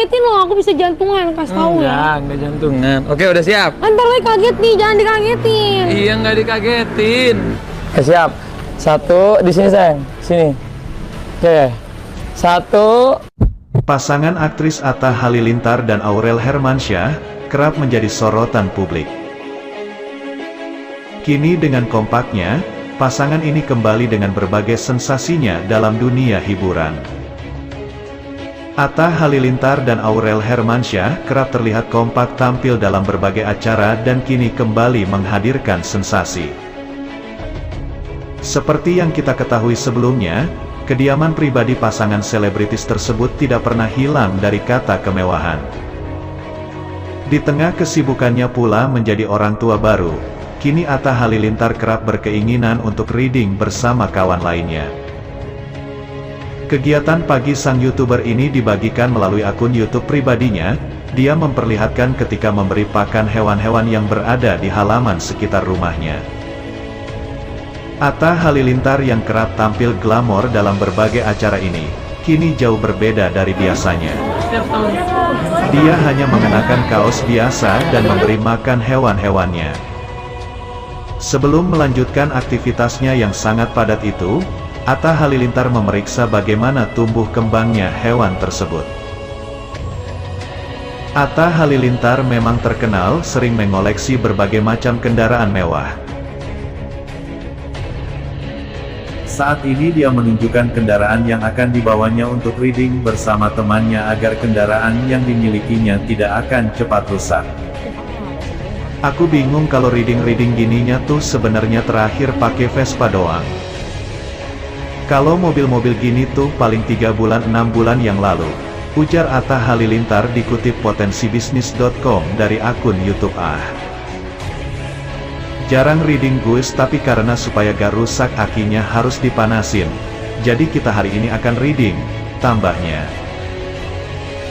ngagetin loh, aku bisa jantungan, kasih tahu ya. Enggak jantungan. Oke, udah siap? Ntar lo kaget nih, jangan dikagetin. Iya, nggak dikagetin. Oke, siap. 1 di sini sayang, sini. Oke, 1. Pasangan aktris Atta Halilintar dan Aurel Hermansyah kerap menjadi sorotan publik. Kini dengan kompaknya, pasangan ini kembali dengan berbagai sensasinya dalam dunia hiburan. Atta Halilintar dan Aurel Hermansyah kerap terlihat kompak tampil dalam berbagai acara dan kini kembali menghadirkan sensasi. Seperti yang kita ketahui sebelumnya, kediaman pribadi pasangan selebritis tersebut tidak pernah hilang dari kata kemewahan. Di tengah kesibukannya pula menjadi orang tua baru, kini Atta Halilintar kerap berkeinginan untuk reading bersama kawan lainnya. Kegiatan pagi sang YouTuber ini dibagikan melalui akun YouTube pribadinya. Dia memperlihatkan ketika memberi pakan hewan-hewan yang berada di halaman sekitar rumahnya. Atta Halilintar yang kerap tampil glamor dalam berbagai acara ini, kini jauh berbeda dari biasanya. Dia hanya mengenakan kaos biasa dan memberi makan hewan-hewannya. Sebelum melanjutkan aktivitasnya yang sangat padat itu, Atta Halilintar memeriksa bagaimana tumbuh kembangnya hewan tersebut. Atta Halilintar memang terkenal sering mengoleksi berbagai macam kendaraan mewah. Saat ini dia menunjukkan kendaraan yang akan dibawanya untuk reading bersama temannya agar kendaraan yang dimilikinya tidak akan cepat rusak. Aku bingung kalau reading gininya tuh sebenarnya terakhir pakai Vespa doang. Kalau mobil-mobil gini tuh paling 3 bulan 6 bulan yang lalu, ujar Atta Halilintar dikutip potensibisnis.com dari akun YouTube Jarang reading guys, tapi karena supaya gak rusak akinya harus dipanasin. Jadi kita hari ini akan reading, tambahnya.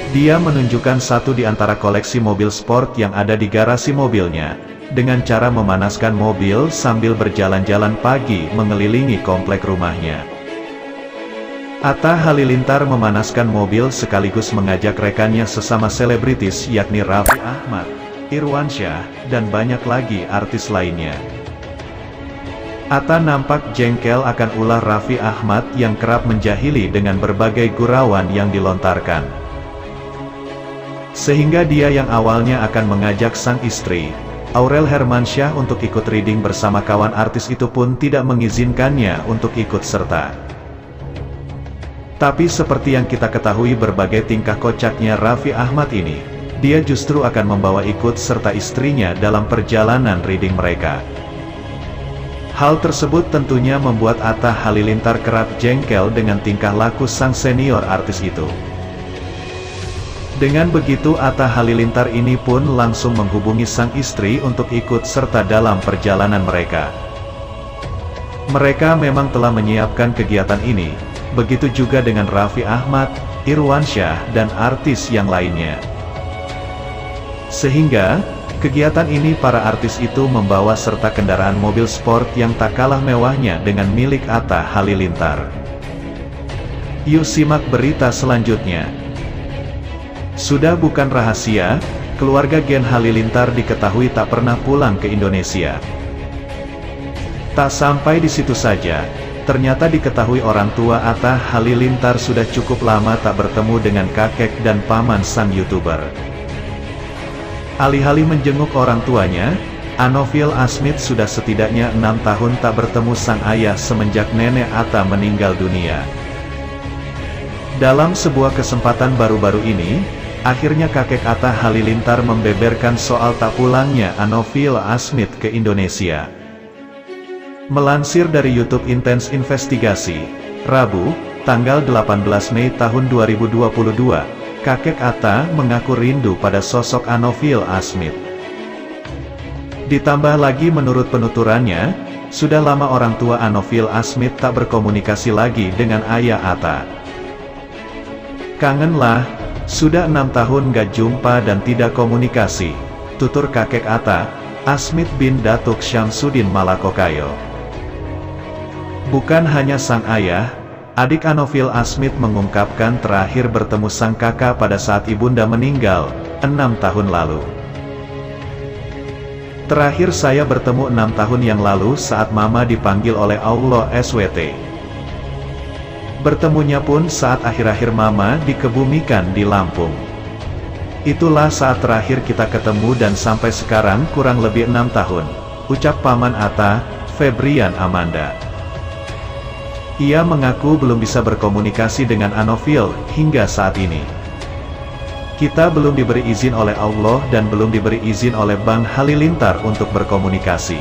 Dia menunjukkan satu di antara koleksi mobil sport yang ada di garasi mobilnya, dengan cara memanaskan mobil sambil berjalan-jalan pagi mengelilingi komplek rumahnya. Atta Halilintar memanaskan mobil sekaligus mengajak rekannya sesama selebritis yakni Raffi Ahmad, Irwansyah, dan banyak lagi artis lainnya. Atta nampak jengkel akan ulah Raffi Ahmad yang kerap menjahili dengan berbagai gurauan yang dilontarkan. Sehingga dia yang awalnya akan mengajak sang istri, Aurel Hermansyah untuk ikut reading bersama kawan artis itu pun tidak mengizinkannya untuk ikut serta. Tapi seperti yang kita ketahui berbagai tingkah kocaknya Raffi Ahmad ini, dia justru akan membawa ikut serta istrinya dalam perjalanan reading mereka. Hal tersebut tentunya membuat Atta Halilintar kerap jengkel dengan tingkah laku sang senior artis itu. Dengan begitu Atta Halilintar ini pun langsung menghubungi sang istri untuk ikut serta dalam perjalanan mereka. Mereka memang telah menyiapkan kegiatan ini, begitu juga dengan Raffi Ahmad, Irwansyah, dan artis yang lainnya. Sehingga, kegiatan ini para artis itu membawa serta kendaraan mobil sport yang tak kalah mewahnya dengan milik Atta Halilintar. Yuk simak berita selanjutnya. Sudah bukan rahasia, keluarga Gen Halilintar diketahui tak pernah pulang ke Indonesia. Tak sampai di situ saja, ternyata diketahui orang tua Atta Halilintar sudah cukup lama tak bertemu dengan kakek dan paman sang YouTuber. Alih-alih menjenguk orang tuanya, Anoviel Asmit sudah setidaknya 6 tahun tak bertemu sang ayah semenjak nenek Atta meninggal dunia. Dalam sebuah kesempatan baru-baru ini, akhirnya kakek Atta Halilintar membeberkan soal tak pulangnya Anoviel Asmit ke Indonesia. Melansir dari YouTube Intense Investigasi, Rabu, tanggal 18 Mei tahun 2022, kakek Atta mengaku rindu pada sosok Anoviel Asmit. Ditambah lagi menurut penuturannya, sudah lama orang tua Anoviel Asmit tak berkomunikasi lagi dengan ayah Atta. Kangen lah, sudah 6 tahun gak jumpa dan tidak komunikasi, tutur kakek Atta, Asmit bin Datuk Syamsuddin Malakokayo. Bukan hanya sang ayah, adik Anofil Asmit mengungkapkan terakhir bertemu sang kakak pada saat ibunda meninggal, 6 tahun lalu. Terakhir saya bertemu 6 tahun yang lalu saat mama dipanggil oleh Allah SWT. Bertemunya pun saat akhir-akhir mama dikebumikan di Lampung. Itulah saat terakhir kita ketemu dan sampai sekarang kurang lebih 6 tahun, ucap Paman Atta, Febrian Amanda. Ia mengaku belum bisa berkomunikasi dengan Anofil hingga saat ini. Kita belum diberi izin oleh Allah dan belum diberi izin oleh Bang Halilintar untuk berkomunikasi.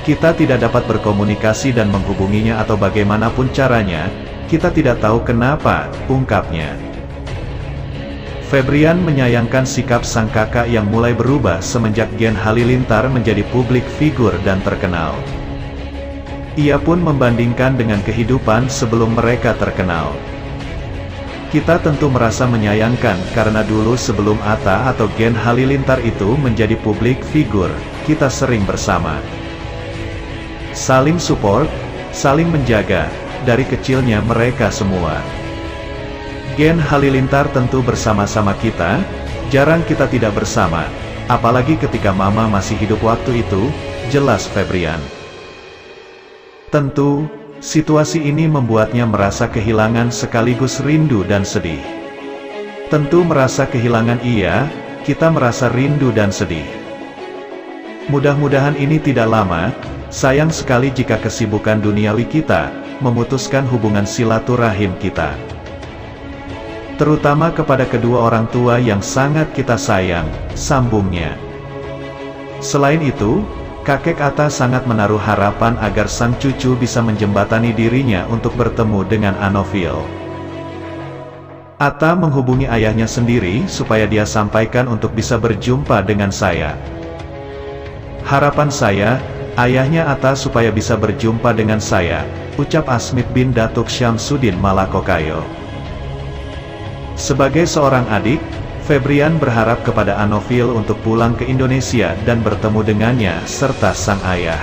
Kita tidak dapat berkomunikasi dan menghubunginya atau bagaimanapun caranya, kita tidak tahu kenapa, ungkapnya. Febrian menyayangkan sikap sang kakak yang mulai berubah semenjak Gen Halilintar menjadi publik figur dan terkenal. Ia pun membandingkan dengan kehidupan sebelum mereka terkenal. Kita tentu merasa menyayangkan karena dulu sebelum Atta atau Gen Halilintar itu menjadi publik figur, kita sering bersama. Saling support, saling menjaga, dari kecilnya mereka semua. Gen Halilintar tentu bersama-sama kita, jarang kita tidak bersama, apalagi ketika mama masih hidup waktu itu, jelas Febrian. Tentu, situasi ini membuatnya merasa kehilangan sekaligus rindu dan sedih. Tentu merasa kehilangan ia, kita merasa rindu dan sedih. Mudah-mudahan ini tidak lama, sayang sekali jika kesibukan duniawi kita, memutuskan hubungan silaturahim kita. Terutama kepada kedua orang tua yang sangat kita sayang, sambungnya. Selain itu, kakek Atta sangat menaruh harapan agar sang cucu bisa menjembatani dirinya untuk bertemu dengan Anofil. Atta menghubungi ayahnya sendiri supaya dia sampaikan untuk bisa berjumpa dengan saya. Harapan saya, ayahnya Atta supaya bisa berjumpa dengan saya, ucap Asmit bin Datuk Syamsuddin Malakokayo. Sebagai seorang adik, Febrian berharap kepada Anofil untuk pulang ke Indonesia dan bertemu dengannya serta sang ayah.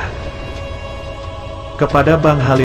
Kepada Bang Halilintar